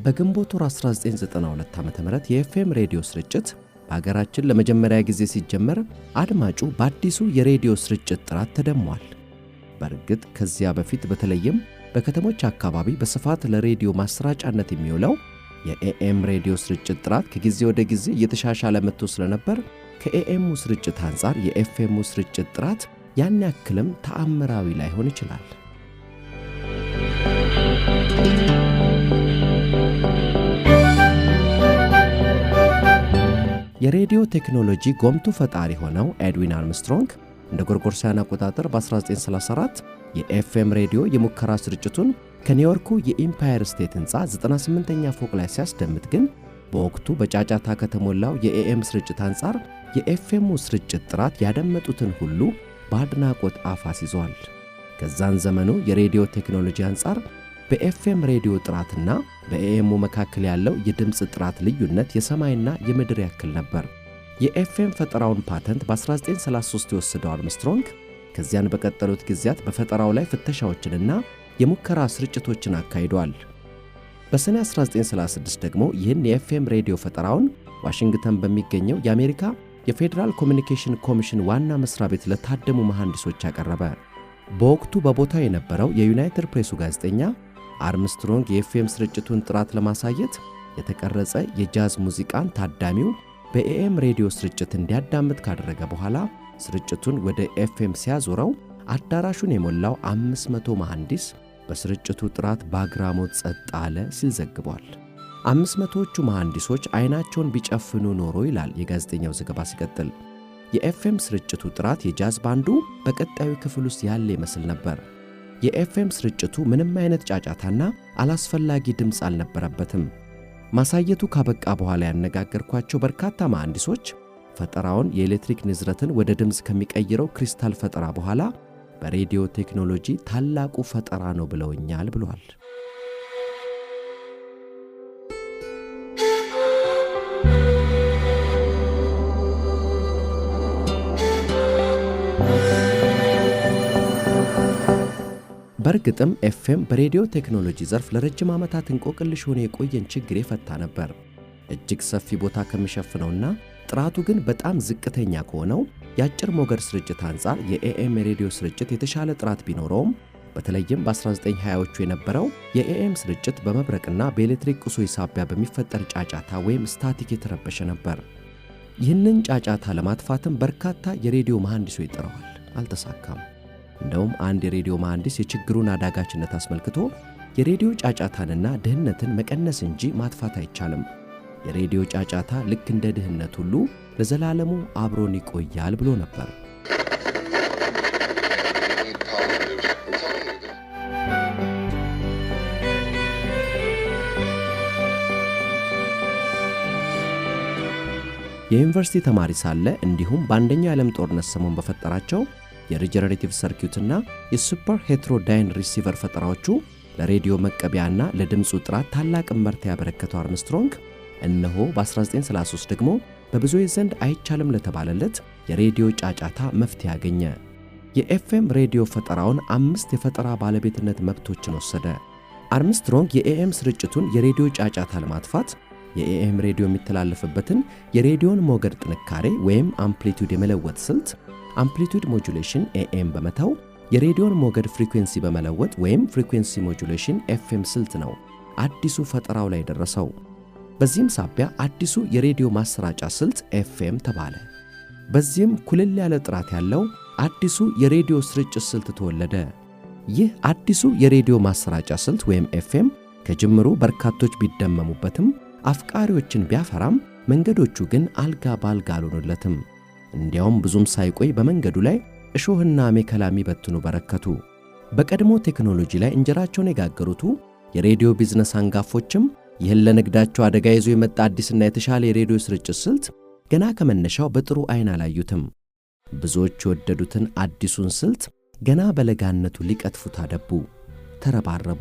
በግንቦት 1992 ዓ.ም የኤፍኤም ሬዲዮ ስርጭት በአገራችን ለመጀመሪያ ጊዜ ሲጀመር አድማጩ በአዲሱ የሬዲዮ ስርጭት ጥራት ተደምሟል። በእርግጥ ከዚያ በፊት በተለይም በከተሞች አካባቢ በስፋት ለሬዲዮ ማሰራጫነት የሚውለው የኤኤም ሬዲዮ ስርጭት ጥራት ከጊዜ ወደ ጊዜ እየተሻሻለ መጥቶ ስለነበር ከኤኤሙ ስርጭት አንጻር የኤፍኤሙ ስርጭት ጥራት ያን ያክልም ተአምራዊ ላይሆን ይችላል። የሬዲዮ ቴክኖሎጂ ጎምቱ ፈጣሪ ሆነው ኤድዊን አርምስትሮንግ እንደ ጎርጎሮሳውያን አቆጣጠር በ1934 የኤፍኤም ሬዲዮ የሙከራ ስርጭቱን ከኒውዮርኩ የኢምፓየር ስቴት ህንፃ 98ኛ ፎቅ ላይ ሲያስደምጥ ግን በወቅቱ በጫጫታ ከተሞላው የኤኤም ስርጭት አንጻር የኤፍኤሙ ስርጭት ጥራት ያደመጡትን ሁሉ በአድናቆት አፋስ ይዟል። ከዛን ዘመኑ የሬዲዮ ቴክኖሎጂ አንጻር በኤፍኤም ሬዲዮ ጥራትና በኤኤሙ መካከል ያለው የድምፅ ጥራት ልዩነት የሰማይና የምድር ያክል ነበር። የኤፍኤም ፈጠራውን ፓተንት በ1933 የወሰደው አርምስትሮንግ ከዚያን በቀጠሉት ጊዜያት በፈጠራው ላይ ፍተሻዎችንና የሙከራ ስርጭቶችን አካሂዷል። በሰኔ 1936 ደግሞ ይህን የኤፍኤም ሬዲዮ ፈጠራውን ዋሽንግተን በሚገኘው የአሜሪካ የፌዴራል ኮሚኒኬሽን ኮሚሽን ዋና መስሪያ ቤት ለታደሙ መሐንዲሶች ያቀረበ። በወቅቱ በቦታው የነበረው የዩናይትድ ፕሬሱ ጋዜጠኛ አርምስትሮንግ የኤፍኤም ስርጭቱን ጥራት ለማሳየት የተቀረጸ የጃዝ ሙዚቃን ታዳሚው በኤኤም ሬዲዮ ስርጭት እንዲያዳምጥ ካደረገ በኋላ ስርጭቱን ወደ ኤፍኤም ሲያዞረው አዳራሹን የሞላው 500 መሐንዲስ በስርጭቱ ጥራት በአግራሞት ጸጥ አለ ሲል ዘግቧል። 500ዎቹ መሐንዲሶች አይናቸውን ቢጨፍኑ ኖሮ ይላል የጋዜጠኛው ዘገባ ሲቀጥል። የኤፍኤም ስርጭቱ ጥራት የጃዝ ባንዱ በቀጣዩ ክፍል ውስጥ ያለ ይመስል ነበር። የኤፍኤም ስርጭቱ ምንም አይነት ጫጫታና አላስፈላጊ ድምፅ አልነበረበትም። ማሳየቱ ካበቃ በኋላ ያነጋገርኳቸው በርካታ መሐንዲሶች ፈጠራውን የኤሌክትሪክ ንዝረትን ወደ ድምፅ ከሚቀይረው ክሪስታል ፈጠራ በኋላ በሬዲዮ ቴክኖሎጂ ታላቁ ፈጠራ ነው ብለውኛል ብሏል። በእርግጥም ኤፍኤም በሬዲዮ ቴክኖሎጂ ዘርፍ ለረጅም ዓመታት እንቆቅልሽ ሆኖ የቆየን ችግር የፈታ ነበር። እጅግ ሰፊ ቦታ ከሚሸፍነውና ጥራቱ ግን በጣም ዝቅተኛ ከሆነው የአጭር ሞገድ ስርጭት አንጻር የኤኤም ሬዲዮ ስርጭት የተሻለ ጥራት ቢኖረውም በተለይም በ1920ዎቹ የነበረው የኤኤም ስርጭት በመብረቅና በኤሌክትሪክ ቁሶች ሳቢያ በሚፈጠር ጫጫታ ወይም ስታቲክ የተረበሸ ነበር። ይህንን ጫጫታ ለማጥፋትም በርካታ የሬዲዮ መሐንዲሶች ጥረዋል፣ አልተሳካም። እንደውም አንድ የሬዲዮ መሐንዲስ የችግሩን አዳጋችነት አስመልክቶ የሬዲዮ ጫጫታንና ድህነትን መቀነስ እንጂ ማጥፋት አይቻልም። የሬዲዮ ጫጫታ ልክ እንደ ድህነት ሁሉ ለዘላለሙ አብሮን ይቆያል ብሎ ነበር። የዩኒቨርሲቲ ተማሪ ሳለ እንዲሁም በአንደኛው የዓለም ጦርነት ሰሞን በፈጠራቸው የሪጀነሬቲቭ ሰርኪዩትና የሱፐር ሄትሮዳይን ሪሲቨር ፈጠራዎቹ ለሬዲዮ መቀበያና ለድምፁ ጥራት ታላቅ ምርት ያበረከተው አርምስትሮንግ እነሆ በ1933 ደግሞ በብዙዎች ዘንድ አይቻልም ለተባለለት የሬዲዮ ጫጫታ መፍትሄ ያገኘ። የኤፍኤም ሬዲዮ ፈጠራውን 5 የፈጠራ ባለቤትነት መብቶችን ወሰደ። አርምስትሮንግ የኤኤም ስርጭቱን የሬዲዮ ጫጫታ ለማጥፋት የኤኤም ሬዲዮ የሚተላለፍበትን የሬዲዮን ሞገድ ጥንካሬ ወይም አምፕሊቲዩድ የመለወጥ ስልት አምፕሊቲዩድ ሞጁሌሽን ኤኤም በመተው የሬዲዮን ሞገድ ፍሪኩዌንሲ በመለወጥ ወይም ፍሪኩዌንሲ ሞጁሌሽን ኤፍኤም ስልት ነው አዲሱ ፈጠራው ላይ ደረሰው። በዚህም ሳቢያ አዲሱ የሬዲዮ ማሰራጫ ስልት ኤፍኤም ተባለ። በዚህም ኩልል ያለ ጥራት ያለው አዲሱ የሬዲዮ ስርጭት ስልት ተወለደ። ይህ አዲሱ የሬዲዮ ማሰራጫ ስልት ወይም ኤፍኤም ከጅምሩ በርካቶች ቢደመሙበትም አፍቃሪዎችን ቢያፈራም መንገዶቹ ግን አልጋ ባልጋ አልሆኑለትም። እንዲያውም ብዙም ሳይቆይ በመንገዱ ላይ እሾህና አሜከላ የሚበትኑ በረከቱ። በቀድሞ ቴክኖሎጂ ላይ እንጀራቸውን የጋገሩቱ የሬዲዮ ቢዝነስ አንጋፎችም ይህን ለንግዳቸው አደጋ ይዞ የመጣ አዲስና የተሻለ የሬዲዮ ስርጭት ስልት ገና ከመነሻው በጥሩ አይን አላዩትም። ብዙዎች የወደዱትን አዲሱን ስልት ገና በለጋነቱ ሊቀጥፉት አደቡ፣ ተረባረቡ።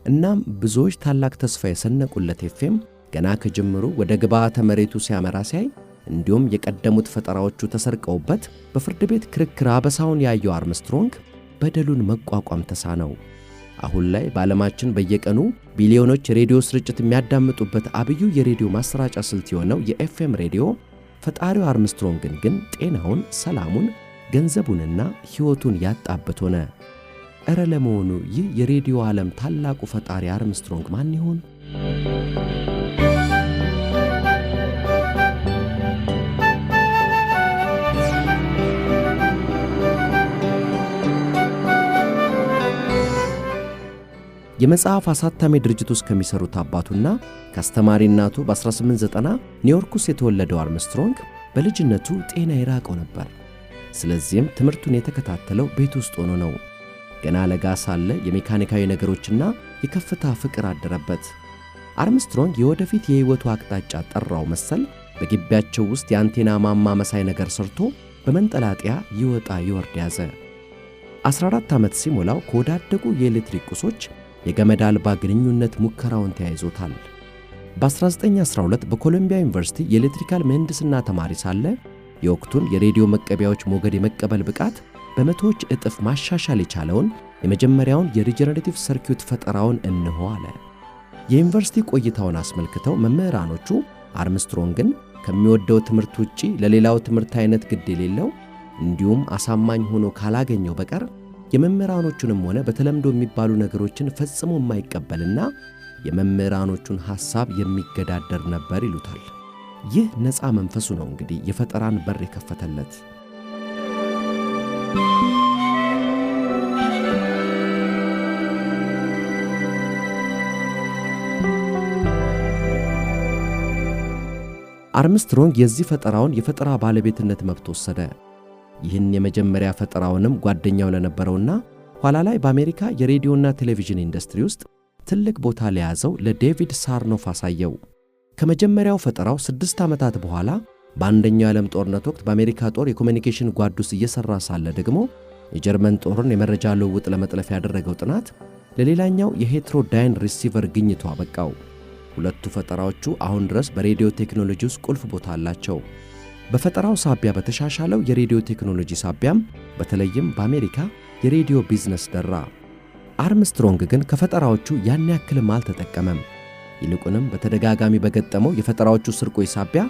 እናም ብዙዎች ታላቅ ተስፋ የሰነቁለት ኤፍኤም ገና ከጅምሩ ወደ ግብዓተ መሬቱ ሲያመራ ሲያይ እንዲሁም የቀደሙት ፈጠራዎቹ ተሰርቀውበት በፍርድ ቤት ክርክር አበሳውን ያየው አርምስትሮንግ በደሉን መቋቋም ተሳነው። አሁን ላይ በዓለማችን በየቀኑ ቢሊዮኖች ሬዲዮ ስርጭት የሚያዳምጡበት አብዩ የሬዲዮ ማሰራጫ ስልት የሆነው የኤፍኤም ሬዲዮ ፈጣሪው አርምስትሮንግን ግን ጤናውን፣ ሰላሙን፣ ገንዘቡንና ሕይወቱን ያጣበት ሆነ። እረ ለመሆኑ ይህ የሬዲዮ ዓለም ታላቁ ፈጣሪ አርምስትሮንግ ማን ይሆን? የመጽሐፍ አሳታሚ ድርጅት ውስጥ ከሚሰሩት አባቱና ከአስተማሪ እናቱ በ1890 ኒውዮርክ ውስጥ የተወለደው አርምስትሮንግ በልጅነቱ ጤና ይራቀው ነበር። ስለዚህም ትምህርቱን የተከታተለው ቤት ውስጥ ሆኖ ነው። ገና ለጋ ሳለ የሜካኒካዊ ነገሮችና የከፍታ ፍቅር አደረበት። አርምስትሮንግ የወደፊት የሕይወቱ አቅጣጫ ጠራው መሰል በግቢያቸው ውስጥ የአንቴና ማማ መሳይ ነገር ሰርቶ በመንጠላጥያ ይወጣ ይወርድ ያዘ። 14 ዓመት ሲሞላው ከወዳደጉ የኤሌክትሪክ ቁሶች የገመድ አልባ ግንኙነት ሙከራውን ተያይዞታል። በ1912 በኮሎምቢያ ዩኒቨርሲቲ የኤሌክትሪካል ምህንድስና ተማሪ ሳለ የወቅቱን የሬዲዮ መቀበያዎች ሞገድ የመቀበል ብቃት በመቶዎች እጥፍ ማሻሻል የቻለውን የመጀመሪያውን የሪጀነሬቲቭ ሰርኪዩት ፈጠራውን እንሆ አለ። የዩኒቨርሲቲ ቆይታውን አስመልክተው መምህራኖቹ አርምስትሮንግን ከሚወደው ትምህርት ውጪ ለሌላው ትምህርት አይነት ግድ የሌለው እንዲሁም አሳማኝ ሆኖ ካላገኘው በቀር የመምህራኖቹንም ሆነ በተለምዶ የሚባሉ ነገሮችን ፈጽሞ የማይቀበልና የመምህራኖቹን ሐሳብ የሚገዳደር ነበር ይሉታል። ይህ ነፃ መንፈሱ ነው እንግዲህ የፈጠራን በር የከፈተለት። አርምስትሮንግ የዚህ ፈጠራውን የፈጠራ ባለቤትነት መብት ወሰደ። ይህን የመጀመሪያ ፈጠራውንም ጓደኛው ለነበረውና ኋላ ላይ በአሜሪካ የሬዲዮና ቴሌቪዥን ኢንዱስትሪ ውስጥ ትልቅ ቦታ ለያዘው ለዴቪድ ሳርኖፍ አሳየው። ከመጀመሪያው ፈጠራው 6 ዓመታት በኋላ በአንደኛው የዓለም ጦርነት ወቅት በአሜሪካ ጦር የኮሚኒኬሽን ጓድ ውስጥ እየሰራ ሳለ ደግሞ የጀርመን ጦርን የመረጃ ልውውጥ ለመጥለፍ ያደረገው ጥናት ለሌላኛው የሄትሮዳይን ሪሲቨር ግኝቱ አበቃው። ሁለቱ ፈጠራዎቹ አሁን ድረስ በሬዲዮ ቴክኖሎጂ ውስጥ ቁልፍ ቦታ አላቸው። በፈጠራው ሳቢያ በተሻሻለው የሬዲዮ ቴክኖሎጂ ሳቢያም በተለይም በአሜሪካ የሬዲዮ ቢዝነስ ደራ። አርምስትሮንግ ግን ከፈጠራዎቹ ያን ያክልም አልተጠቀመም። ይልቁንም በተደጋጋሚ በገጠመው የፈጠራዎቹ ስርቆች ሳቢያ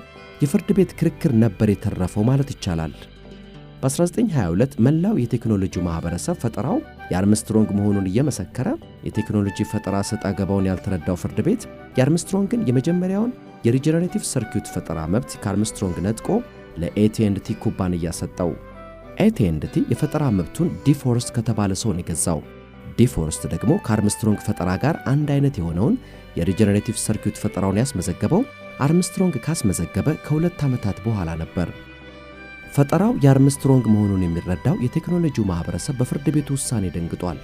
የፍርድ ቤት ክርክር ነበር የተረፈው ማለት ይቻላል። በ1922 መላው የቴክኖሎጂው ማህበረሰብ ፈጠራው የአርምስትሮንግ መሆኑን እየመሰከረ የቴክኖሎጂ ፈጠራ ሰጣ ገባውን ያልተረዳው ፍርድ ቤት የአርምስትሮንግን የመጀመሪያውን የሪጀነሬቲቭ ሰርኪዩት ፈጠራ መብት ከአርምስትሮንግ ነጥቆ ለኤቲኤንድቲ ኩባንያ ሰጠው። ኤቲኤንድቲ የፈጠራ መብቱን ዲፎረስት ከተባለ ሰው ነው የገዛው። ዲፎረስት ደግሞ ከአርምስትሮንግ ፈጠራ ጋር አንድ አይነት የሆነውን የሪጀነሬቲቭ ሰርኪዩት ፈጠራውን ያስመዘገበው አርምስትሮንግ ካስመዘገበ ከ2 ዓመታት በኋላ ነበር። ፈጠራው የአርምስትሮንግ መሆኑን የሚረዳው የቴክኖሎጂው ማህበረሰብ በፍርድ ቤቱ ውሳኔ ደንግጧል።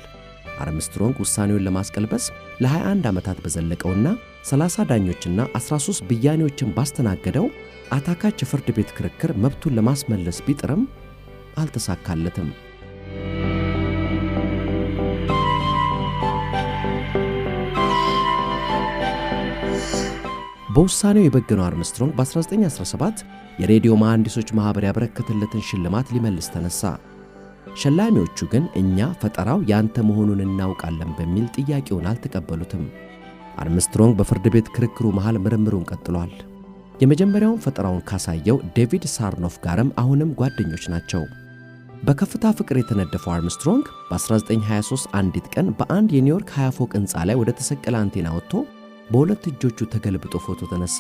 አርምስትሮንግ ውሳኔውን ለማስቀልበስ ለ21 ዓመታት በዘለቀውና 30 ዳኞችና 13 ብያኔዎችን ባስተናገደው አታካች የፍርድ ቤት ክርክር መብቱን ለማስመለስ ቢጥርም አልተሳካለትም። በውሳኔው የበገነው አርምስትሮንግ በ1917 የሬዲዮ መሐንዲሶች ማኅበር ያበረከተለትን ሽልማት ሊመልስ ተነሳ። ሸላሚዎቹ ግን እኛ ፈጠራው ያንተ መሆኑን እናውቃለን በሚል ጥያቄውን አልተቀበሉትም። አርምስትሮንግ በፍርድ ቤት ክርክሩ መሃል ምርምሩን ቀጥሏል። የመጀመሪያውን ፈጠራውን ካሳየው ዴቪድ ሳርኖፍ ጋርም አሁንም ጓደኞች ናቸው። በከፍታ ፍቅር የተነደፈው አርምስትሮንግ በ1923 አንዲት ቀን በአንድ የኒውዮርክ 20 ፎቅ ሕንፃ ላይ ወደ ተሰቀለ አንቴና ወጥቶ በሁለት እጆቹ ተገልብጦ ፎቶ ተነሳ።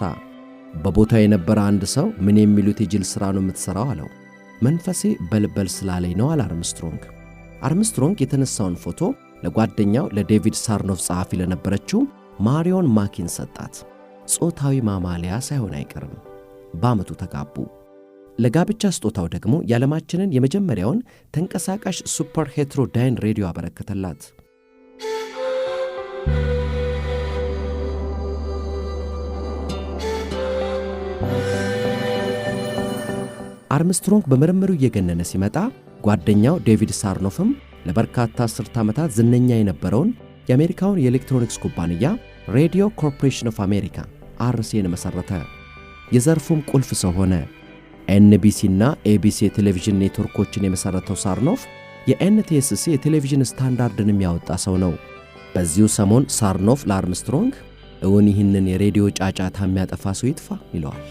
በቦታው የነበረ አንድ ሰው ምን የሚሉት የጅል ሥራ ነው የምትሠራው አለው። መንፈሴ በልበል ስላለኝ ነው አለ አርምስትሮንግ። አርምስትሮንግ የተነሳውን ፎቶ ለጓደኛው ለዴቪድ ሳርኖፍ ጸሐፊ ለነበረችው ማሪዮን ማኪን ሰጣት። ጾታዊ ማማለያ ሳይሆን አይቀርም። በዓመቱ ተጋቡ። ለጋብቻ ስጦታው ደግሞ የዓለማችንን የመጀመሪያውን ተንቀሳቃሽ ሱፐር ሄትሮዳይን ሬዲዮ አበረከተላት። አርምስትሮንግ በምርምሩ እየገነነ ሲመጣ ጓደኛው ዴቪድ ሳርኖፍም ለበርካታ አስርት ዓመታት ዝነኛ የነበረውን የአሜሪካውን የኤሌክትሮኒክስ ኩባንያ ሬዲዮ ኮርፖሬሽን ኦፍ አሜሪካ አርሲን መሠረተ። የዘርፉም ቁልፍ ሰው ሆነ። ኤንቢሲና ኤቢሲ የቴሌቪዥን ኔትወርኮችን የመሠረተው ሳርኖፍ የኤንቲኤስሲ የቴሌቪዥን ስታንዳርድን የሚያወጣ ሰው ነው። በዚሁ ሰሞን ሳርኖፍ ለአርምስትሮንግ እውን ይህንን የሬዲዮ ጫጫታ የሚያጠፋ ሰው ይጥፋ ይለዋል።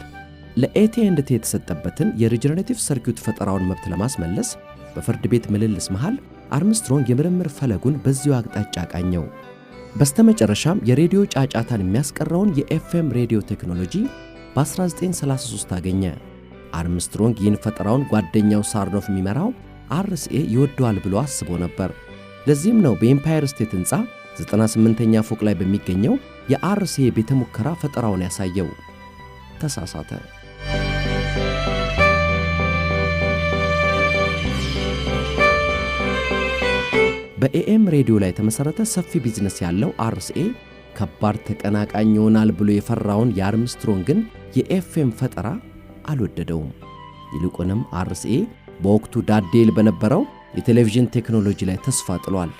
ለኤቲኤንድቲ የተሰጠበትን የሪጀነሬቲቭ ሰርኪዩት ፈጠራውን መብት ለማስመለስ በፍርድ ቤት ምልልስ መሃል አርምስትሮንግ የምርምር ፈለጉን በዚሁ አቅጣጫ ቃኘው። በስተመጨረሻም የሬዲዮ ጫጫታን የሚያስቀረውን የኤፍኤም ሬዲዮ ቴክኖሎጂ በ1933 አገኘ። አርምስትሮንግ ይህን ፈጠራውን ጓደኛው ሳርኖፍ የሚመራው አርሲኤ ይወደዋል ብሎ አስቦ ነበር። ለዚህም ነው በኤምፓየር ስቴት ሕንፃ 98ኛ ፎቅ ላይ በሚገኘው የአርሲኤ ቤተ ሙከራ ፈጠራውን ያሳየው። ተሳሳተ። በኤኤም ሬዲዮ ላይ የተመሠረተ ሰፊ ቢዝነስ ያለው አርሲኤ ከባድ ተቀናቃኝ ይሆናል ብሎ የፈራውን የአርምስትሮንግን የኤፍኤም ፈጠራ አልወደደውም። ይልቁንም አርሲኤ በወቅቱ ዳዴል በነበረው የቴሌቪዥን ቴክኖሎጂ ላይ ተስፋ ጥሏል።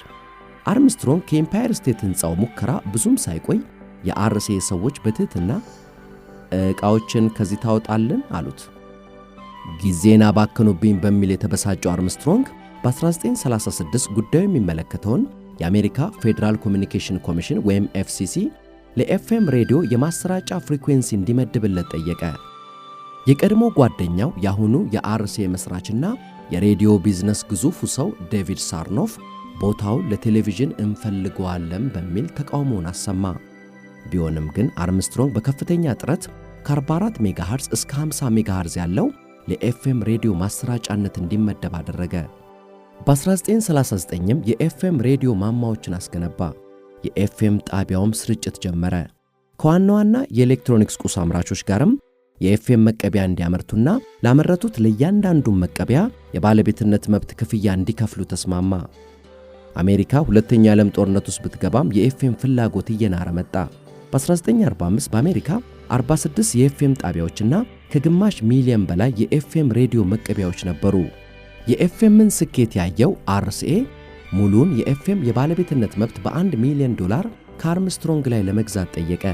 አርምስትሮንግ ከኤምፓየር ስቴት ሕንፃው ሙከራ ብዙም ሳይቆይ የአርሲኤ ሰዎች በትህትና ዕቃዎችን ከዚህ ታወጣልን አሉት። ጊዜን አባከኑብኝ በሚል የተበሳጨው አርምስትሮንግ በ1936 ጉዳዩ የሚመለከተውን የአሜሪካ ፌዴራል ኮሚኒኬሽን ኮሚሽን ወይም ኤፍሲሲ ለኤፍኤም ሬዲዮ የማሰራጫ ፍሪኩዌንሲ እንዲመድብለት ጠየቀ። የቀድሞ ጓደኛው የአሁኑ የአርሲኤ መስራችና የሬዲዮ ቢዝነስ ግዙፉ ሰው ዴቪድ ሳርኖፍ ቦታው ለቴሌቪዥን እንፈልገዋለን በሚል ተቃውሞውን አሰማ። ቢሆንም ግን አርምስትሮንግ በከፍተኛ ጥረት ከ44 ሜጋሄርዝ እስከ 50 ሜጋሄርዝ ያለው ለኤፍኤም ሬዲዮ ማሰራጫነት እንዲመደብ አደረገ። በ1939ም የኤፍኤም ሬዲዮ ማማዎችን አስገነባ። የኤፍኤም ጣቢያውም ስርጭት ጀመረ። ከዋና ዋና የኤሌክትሮኒክስ ቁስ አምራቾች ጋርም የኤፍኤም መቀበያ እንዲያመርቱና ላመረቱት ለእያንዳንዱ መቀበያ የባለቤትነት መብት ክፍያ እንዲከፍሉ ተስማማ። አሜሪካ ሁለተኛ የዓለም ጦርነት ውስጥ ብትገባም የኤፍኤም ፍላጎት እየናረ መጣ። በ1945 በአሜሪካ 46 የኤፍኤም ጣቢያዎችና ከግማሽ ሚሊዮን በላይ የኤፍኤም ሬዲዮ መቀበያዎች ነበሩ። የኤፍኤምን ስኬት ያየው አርሲኤ ሙሉን የኤፍኤም የባለቤትነት መብት በ$1 ሚሊዮን ከአርምስትሮንግ ላይ ለመግዛት ጠየቀ።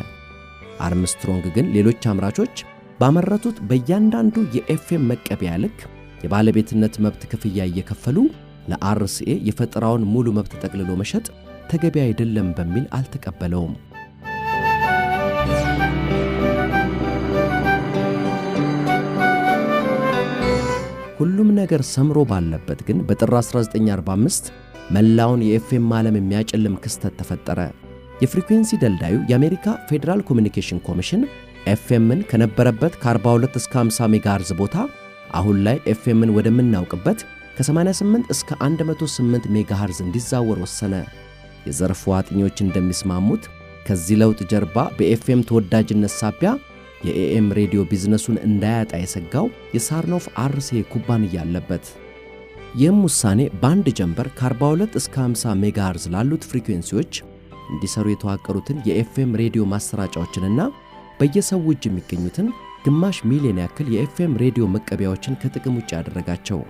አርምስትሮንግ ግን ሌሎች አምራቾች ባመረቱት በእያንዳንዱ የኤፍኤም መቀበያ ልክ የባለቤትነት መብት ክፍያ እየከፈሉ ለአርሲኤ የፈጠራውን ሙሉ መብት ጠቅልሎ መሸጥ ተገቢ አይደለም በሚል አልተቀበለውም። ሁሉም ነገር ሰምሮ ባለበት ግን በጥር 1945 መላውን የኤፍኤም ዓለም የሚያጨልም ክስተት ተፈጠረ። የፍሪኩዌንሲ ደልዳዩ የአሜሪካ ፌዴራል ኮሚኒኬሽን ኮሚሽን ኤፍኤምን ከነበረበት ከ42 እስከ 50 ሜጋሄርዝ ቦታ አሁን ላይ ኤፍኤምን ወደምናውቅበት ከ88 እስከ 108 ሜጋሄርዝ እንዲዛወር ወሰነ። የዘርፉ አጥኚዎች እንደሚስማሙት ከዚህ ለውጥ ጀርባ በኤፍኤም ተወዳጅነት ሳቢያ የኤኤም ሬዲዮ ቢዝነሱን እንዳያጣ የሰጋው የሳርኖፍ አርሲኤ ኩባንያ አለበት። ይህም ውሳኔ በአንድ ጀንበር ከ42 እስከ 50 ሜጋሄርዝ ላሉት ፍሪኩዌንሲዎች እንዲሰሩ የተዋቀሩትን የኤፍኤም ሬዲዮ ማሰራጫዎችንና በየሰው እጅ የሚገኙትን ግማሽ ሚሊዮን ያክል የኤፍኤም ሬዲዮ መቀበያዎችን ከጥቅም ውጭ ያደረጋቸው።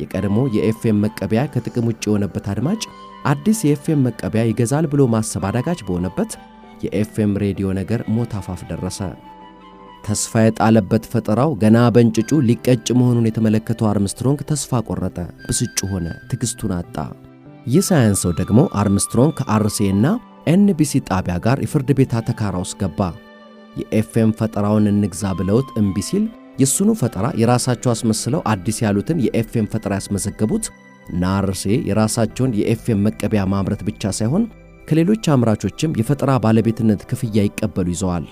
የቀድሞ የኤፍኤም መቀበያ ከጥቅም ውጭ የሆነበት አድማጭ አዲስ የኤፍኤም መቀበያ ይገዛል ብሎ ማሰብ አዳጋች በሆነበት የኤፍኤም ሬዲዮ ነገር ሞት አፋፍ ደረሰ። ተስፋ የጣለበት ፈጠራው ገና በእንጭጩ ሊቀጭ መሆኑን የተመለከተው አርምስትሮንግ ተስፋ ቆረጠ፣ ብስጩ ሆነ፣ ትዕግስቱን አጣ። ይህ ሳያንሰው ደግሞ አርምስትሮንግ ከአርሲኤ እና ኤንቢሲ ጣቢያ ጋር የፍርድ ቤት አተካራ ውስጥ ገባ። የኤፍኤም ፈጠራውን እንግዛ ብለውት እምቢ ሲል የሱኑ ፈጠራ የራሳቸው አስመስለው አዲስ ያሉትን የኤፍኤም ፈጠራ ያስመዘገቡት እና አርሲኤ የራሳቸውን የኤፍኤም መቀበያ ማምረት ብቻ ሳይሆን ከሌሎች አምራቾችም የፈጠራ ባለቤትነት ክፍያ ይቀበሉ ይዘዋል።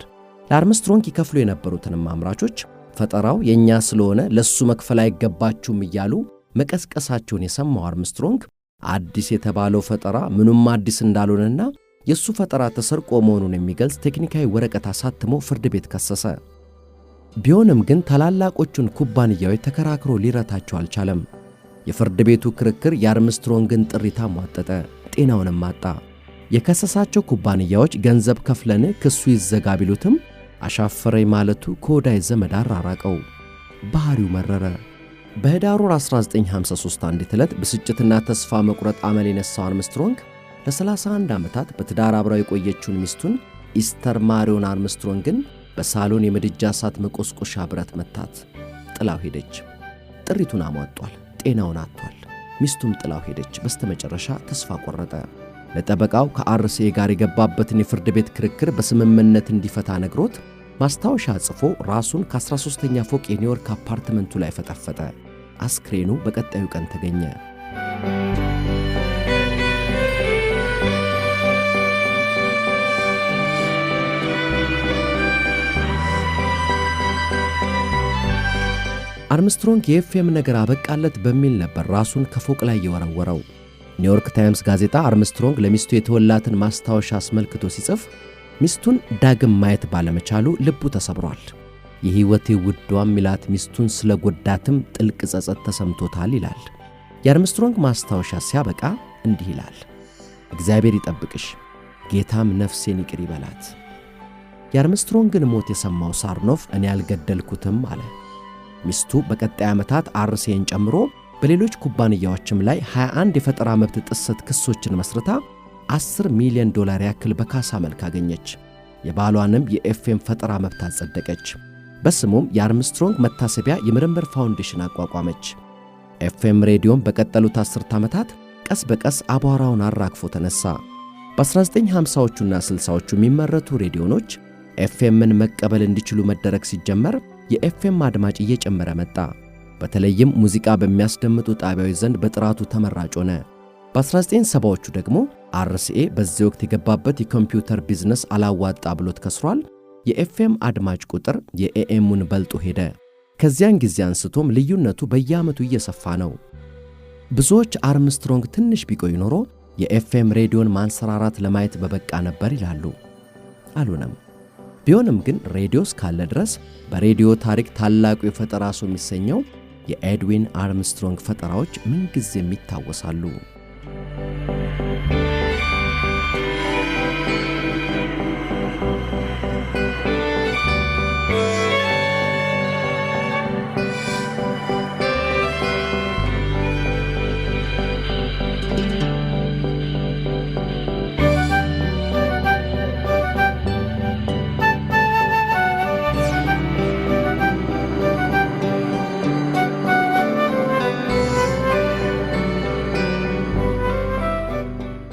ለአርምስትሮንግ ይከፍሉ የነበሩትንም አምራቾች ፈጠራው የኛ ስለሆነ ለሱ መክፈል አይገባችሁም እያሉ መቀስቀሳቸውን የሰማው አርምስትሮንግ አዲስ የተባለው ፈጠራ ምኑም አዲስ እንዳልሆነና የሱ ፈጠራ ተሰርቆ መሆኑን የሚገልጽ ቴክኒካዊ ወረቀት አሳትሞ ፍርድ ቤት ከሰሰ። ቢሆንም ግን ታላላቆቹን ኩባንያዎች ተከራክሮ ሊረታቸው አልቻለም። የፍርድ ቤቱ ክርክር የአርምስትሮንግን ጥሪታ ሟጠጠ፣ ጤናውንም አጣ። የከሰሳቸው ኩባንያዎች ገንዘብ ከፍለን ክሱ ይዘጋ ቢሉትም አሻፈረኝ ማለቱ ከወዳጅ ዘመድ አራራቀው። ባህሪው መረረ። በህዳር 1953 አንዲት ዕለት ብስጭትና ተስፋ መቁረጥ አመል የነሳው አርምስትሮንግ ለ31 ዓመታት በትዳር አብራው የቆየችውን ሚስቱን ኢስተር ማሪዮን አርምስትሮንግን በሳሎን የምድጃ እሳት መቆስቆሻ ብረት መታት። ጥላው ሄደች። ጥሪቱን አሟጧል፣ ጤናውን አጥቷል። ሚስቱም ጥላው ሄደች። በስተመጨረሻ ተስፋ ቆረጠ። ለጠበቃው ከአርሲኤ ጋር የገባበትን የፍርድ ቤት ክርክር በስምምነት እንዲፈታ ነግሮት ማስታወሻ ጽፎ ራሱን ከ13ኛ ፎቅ የኒውዮርክ አፓርትመንቱ ላይ ፈጠፈጠ። አስክሬኑ በቀጣዩ ቀን ተገኘ። አርምስትሮንግ የኤፍኤም ነገር አበቃለት በሚል ነበር ራሱን ከፎቅ ላይ የወረወረው። ኒውዮርክ ታይምስ ጋዜጣ አርምስትሮንግ ለሚስቱ የተወላትን ማስታወሻ አስመልክቶ ሲጽፍ ሚስቱን ዳግም ማየት ባለመቻሉ ልቡ ተሰብሯል። የሕይወቴ ውዷም ሚላት ሚስቱን ስለጎዳትም ጥልቅ ጸጸት ተሰምቶታል ይላል። የአርምስትሮንግ ማስታወሻ ሲያበቃ እንዲህ ይላል። እግዚአብሔር ይጠብቅሽ፣ ጌታም ነፍሴን ይቅር ይበላት። የአርምስትሮንግን ሞት የሰማው ሳርኖፍ እኔ ያልገደልኩትም አለ። ሚስቱ በቀጣይ ዓመታት አርሲኤን ጨምሮ በሌሎች ኩባንያዎችም ላይ 21 የፈጠራ መብት ጥሰት ክሶችን መስርታ $10 ሚሊዮን ያክል በካሳ መልክ አገኘች። የባሏንም የኤፍኤም ፈጠራ መብት አጸደቀች። በስሙም የአርምስትሮንግ መታሰቢያ የምርምር ፋውንዴሽን አቋቋመች። ኤፍኤም ሬዲዮም በቀጠሉት 10 ዓመታት ቀስ በቀስ አቧራውን አራግፎ ተነሳ። በ1950ዎቹና 60ዎቹ የሚመረቱ ሬዲዮኖች ኤፍኤምን መቀበል እንዲችሉ መደረግ ሲጀመር የኤፍኤም አድማጭ እየጨመረ መጣ። በተለይም ሙዚቃ በሚያስደምጡ ጣቢያዎች ዘንድ በጥራቱ ተመራጭ ሆነ። በ1970ዎቹ ደግሞ አርሲኤ በዚህ ወቅት የገባበት የኮምፒውተር ቢዝነስ አላዋጣ ብሎት ከስሯል። የኤፍኤም አድማጭ ቁጥር የኤኤሙን በልጦ ሄደ። ከዚያን ጊዜ አንስቶም ልዩነቱ በየዓመቱ እየሰፋ ነው። ብዙዎች አርምስትሮንግ ትንሽ ቢቆይ ኖሮ የኤፍኤም ሬዲዮን ማንሰራራት ለማየት በበቃ ነበር ይላሉ። አልሆነም። ቢሆንም ግን ሬዲዮ እስካለ ድረስ በሬዲዮ ታሪክ ታላቁ የፈጠራ ሰው የሚሰኘው የኤድዊን አርምስትሮንግ ፈጠራዎች ምንጊዜም ይታወሳሉ።